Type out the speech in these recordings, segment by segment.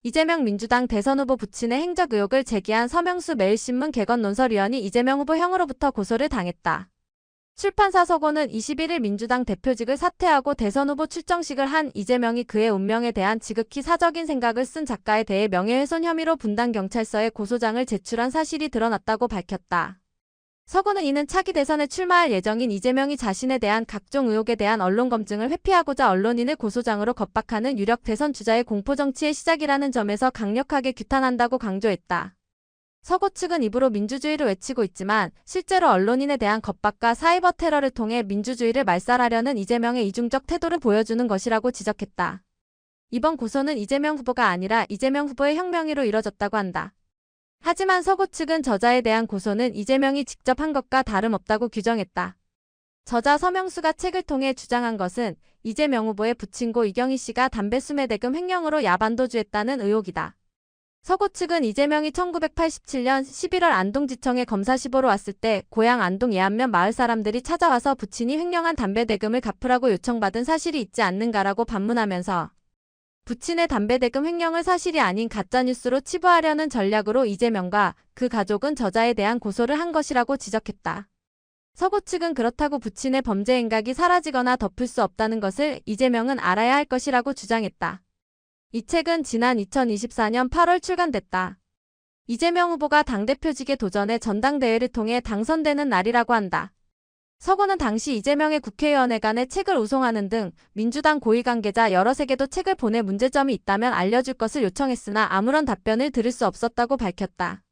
이재명 민주당 대선 후보 부친의 행적 의혹을 제기한 서명수 매일신문 개건 논설위원이 이재명 후보 형으로부터 고소를 당했다. 출판사 서고는 21일 민주당 대표직을 사퇴하고 대선 후보 출정식을 한 이재명이 그의 운명에 대한 지극히 사적인 생각을 쓴 작가에 대해 명예훼손 혐의로 분당경찰서에 고소장을 제출한 사실이 드러났다고 밝혔다. 서고는 이는 차기 대선에 출마할 예정인 이재명이 자신에 대한 각종 의혹에 대한 언론 검증을 회피하고자 언론인을 고소장으로 겁박하는 유력 대선 주자의 공포정치의 시작이라는 점에서 강력하게 규탄한다고 강조했다. 서고 측은 입으로 민주주의를 외치고 있지만 실제로 언론인에 대한 겁박과 사이버 테러를 통해 민주주의를 말살하려는 이재명의 이중적 태도를 보여주는 것이라고 지적했다. 이번 고소는 이재명 후보가 아니라 이재명 후보의 형 명의로 이뤄졌다고 한다. 하지만 서고 측은 저자에 대한 고소는 이재명이 직접 한 것과 다름없다고 규정했다. 저자 서명수가 책을 통해 주장한 것은 이재명 후보의 부친고 이경희 씨가 담배 수매 대금 횡령으로 야반도주했다는 의혹이다. 서고 측은 이재명이 1987년 11월 안동지청에 검사시보로 왔을 때 고향 안동 예안면 마을 사람들이 찾아와서 부친이 횡령한 담배 대금을 갚으라고 요청받은 사실이 있지 않는가라고 반문하면서 부친의 담배 대금 횡령을 사실이 아닌 가짜뉴스로 치부하려는 전략으로 이재명과 그 가족은 저자에 대한 고소를 한 것이라고 지적했다. 서고 측은 그렇다고 부친의 범죄 행각이 사라지거나 덮을 수 없다는 것을 이재명은 알아야 할 것이라고 주장했다. 이 책은 지난 2024년 8월 출간됐다. 이재명 후보가 당대표직에 도전해 전당대회를 통해 당선되는 날이라고 한다. 서고는 당시 이재명의 국회의원회관에 책을 우송하는 등 민주당 고위관계자 여럿에게도 책을 보내 문제점이 있다면 알려줄 것을 요청했으나 아무런 답변을 들을 수 없었다고 밝혔다.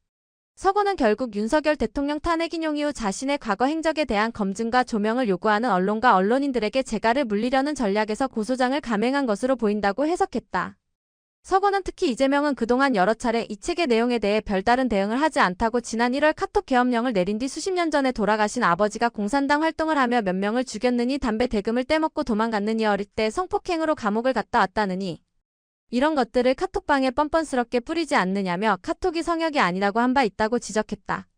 서고는 결국 윤석열 대통령 탄핵 인용 이후 자신의 과거 행적에 대한 검증과 조명을 요구하는 언론과 언론인들에게 재갈을 물리려는 전략에서 고소장을 감행한 것으로 보인다고 해석했다. 서고는 특히 이재명은 그동안 여러 차례 이 책의 내용에 대해 별다른 대응을 하지 않다고 지난 1월 카톡 계엄령을 내린 뒤 수십 년 전에 돌아가신 아버지가 공산당 활동을 하며 몇 명을 죽였느니 담배 대금을 떼먹고 도망갔느니 어릴 때 성폭행으로 감옥을 갔다 왔다느니 이런 것들을 카톡방에 뻔뻔스럽게 뿌리지 않느냐며 카톡이 성역이 아니라고 한 바 있다고 지적했다.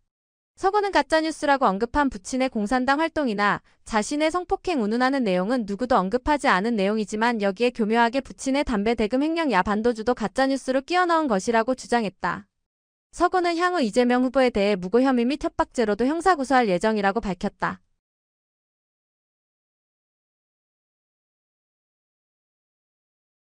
서고는 가짜뉴스라고 언급한 부친의 공산당 활동이나 자신의 성폭행 운운하는 내용은 누구도 언급하지 않은 내용이지만 여기에 교묘하게 부친의 담배 대금 횡령 야반도주도 가짜뉴스로 끼워 넣은 것이라고 주장했다. 서고는 향후 이재명 후보에 대해 무고 혐의 및 협박죄로도 형사고소할 예정이라고 밝혔다.